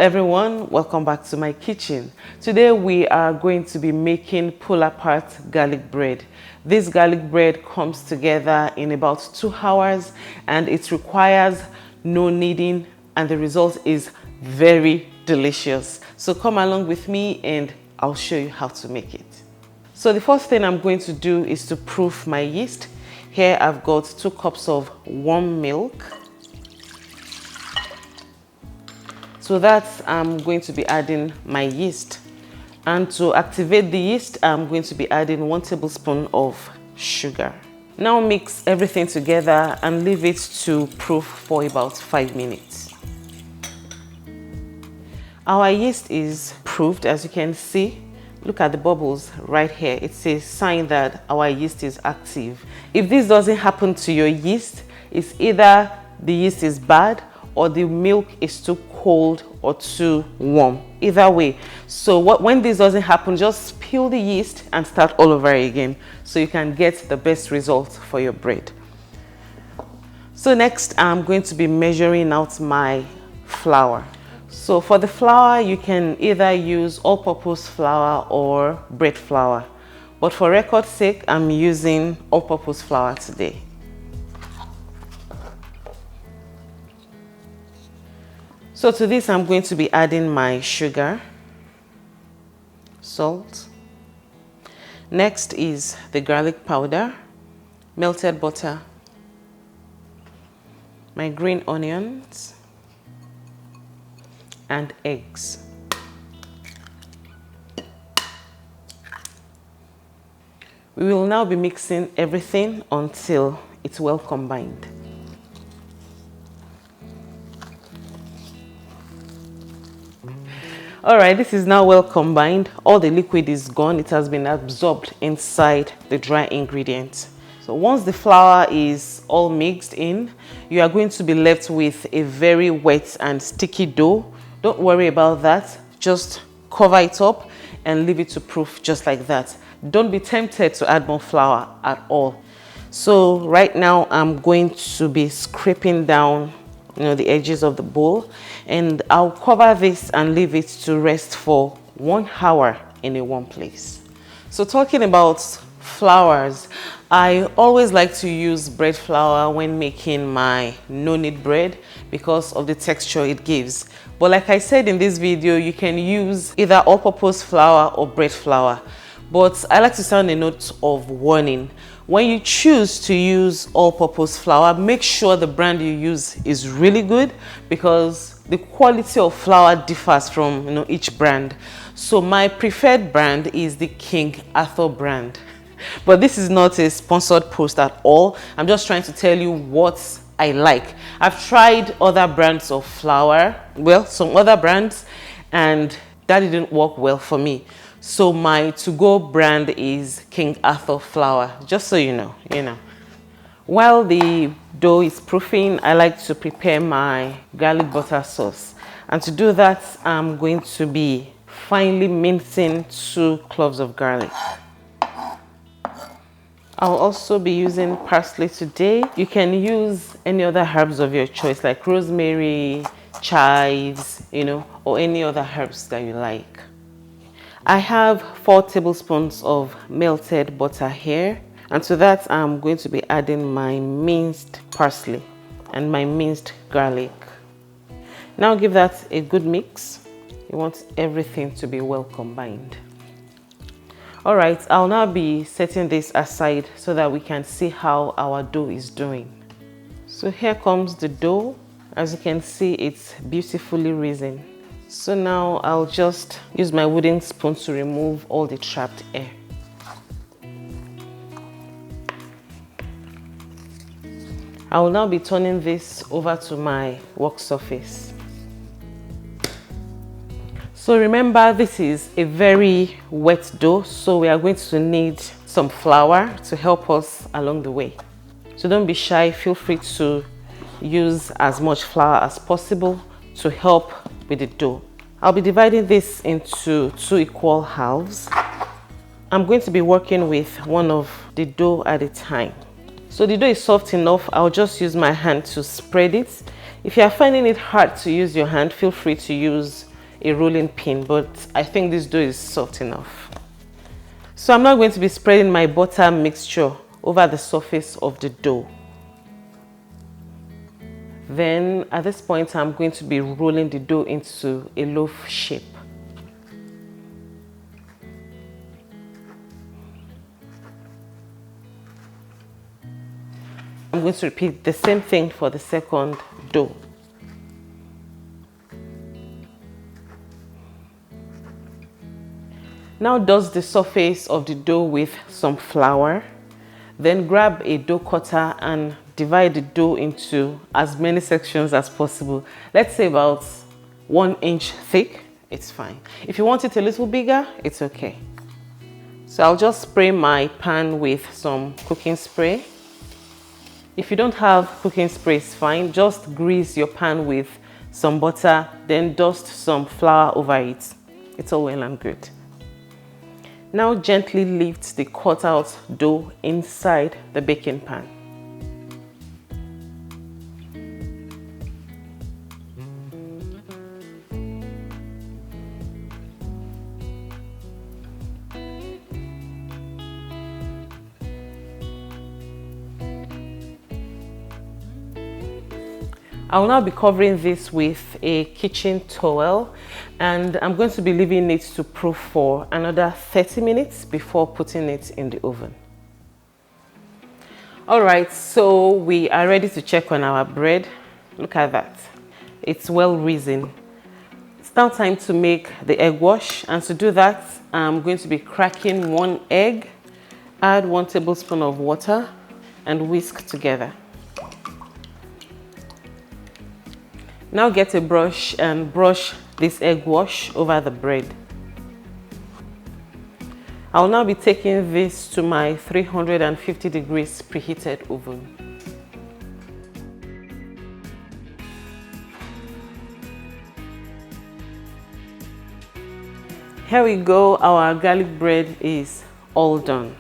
everyone, welcome back to my kitchen. Today we are going to be making pull-apart garlic bread. This garlic bread comes together in about 2 hours and it requires no kneading, and the result is very delicious. So come along with me and I'll show you how to make it. So the first thing I'm going to do is to proof my yeast. Here I've got 2 cups of warm milk. So that's I'm going to be adding my yeast, and to activate the yeast I'm going to be adding 1 tablespoon of sugar. Now mix everything together and leave it to proof for about 5 minutes. Our yeast is proofed, as you can see. Look at the bubbles right here. It's a sign that our yeast is active. If this doesn't happen to your yeast, it's either the yeast is bad or the milk is too cold or too warm. Either way. So when this doesn't happen, just peel the yeast and start all over again so you can get the best result for your bread. So next I'm going to be measuring out my flour. So for the flour, you can either use all-purpose flour or bread flour. But for record's sake, I'm using all-purpose flour today. So to this, I'm going to be adding my sugar, salt. Next is the garlic powder, melted butter, my green onions, and eggs. We will now be mixing everything until it's well combined. Alright, this is now well combined. All the liquid is gone. It has been absorbed inside the dry ingredients. So once the flour is all mixed in, you are going to be left with a very wet and sticky dough. Don't worry about that. Just cover it up and leave it to proof just like that. Don't be tempted to add more flour at all. So right now I'm going to be scraping down the edges of the bowl, and I'll cover this and leave it to rest for 1 hour in a warm place. So talking about flours, I always like to use bread flour when making my no-knead bread because of the texture it gives. But like I said in this video, you can use either all-purpose flour or bread flour. But I like to sound a note of warning. When you choose to use all-purpose flour, make sure the brand you use is really good, because the quality of flour differs from each brand. So my preferred brand is the King Arthur brand. But this is not a sponsored post at all. I'm just trying to tell you what I like. I've tried other brands of flour, well, some other brands, and that didn't work well for me. So my to-go brand is King Arthur flour, just so you know. While the dough is proofing, I like to prepare my garlic butter sauce. And to do that, I'm going to be finely mincing 2 cloves of garlic. I'll also be using parsley today. You can use any other herbs of your choice, like rosemary, chives, or any other herbs that you like. I have 4 tablespoons of melted butter here, and to that I'm going to be adding my minced parsley and my minced garlic. Now give that a good mix. You want everything to be well combined. Alright, I'll now be setting this aside so that we can see how our dough is doing. So here comes the dough. As you can see, it's beautifully risen. So now I'll just use my wooden spoon to remove all the trapped air. I will now be turning this over to my work surface. So remember, this is a very wet dough, so we are going to need some flour to help us along the way. So don't be shy, feel free to use as much flour as possible to help with the dough. I'll be dividing this into 2 equal halves. I'm going to be working with one of the dough at a time. So the dough is soft enough, I'll just use my hand to spread it. If you are finding it hard to use your hand, feel free to use a rolling pin, but I think this dough is soft enough. So I'm now going to be spreading my butter mixture over the surface of the dough. Then at this point, I'm going to be rolling the dough into a loaf shape. I'm going to repeat the same thing for the second dough. Now dust the surface of the dough with some flour. Then grab a dough cutter and divide the dough into as many sections as possible. Let's say about 1 inch thick, it's fine. If you want it a little bigger, it's okay. So I'll just spray my pan with some cooking spray. If you don't have cooking spray, it's fine. Just grease your pan with some butter, then dust some flour over it. It's all well and good. Now gently lift the cut out dough inside the baking pan. I will now be covering this with a kitchen towel, and I'm going to be leaving it to proof for another 30 minutes before putting it in the oven. Alright, so we are ready to check on our bread. Look at that. It's well risen. It's now time to make the egg wash, and to do that, I'm going to be cracking 1 egg, add 1 tablespoon of water, and whisk together. Now get a brush and brush this egg wash over the bread. I'll now be taking this to my 350 degrees preheated oven. Here we go, our garlic bread is all done.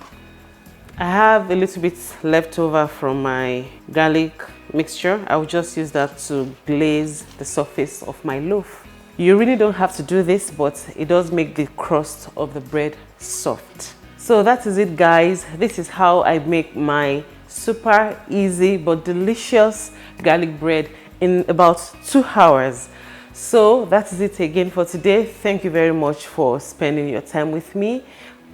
I have a little bit left over from my garlic mixture. I will just use that to glaze the surface of my loaf. You really don't have to do this, but it does make the crust of the bread soft. So that is it, guys. This is how I make my super easy but delicious garlic bread in about 2 hours. So that is it again for today. Thank you very much for spending your time with me.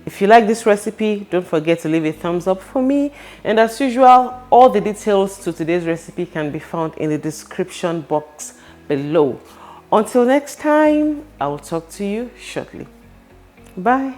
If you like this recipe, don't forget to leave a thumbs up for me. And as usual, all the details to today's recipe can be found in the description box below. Until next time, I will talk to you shortly. Bye.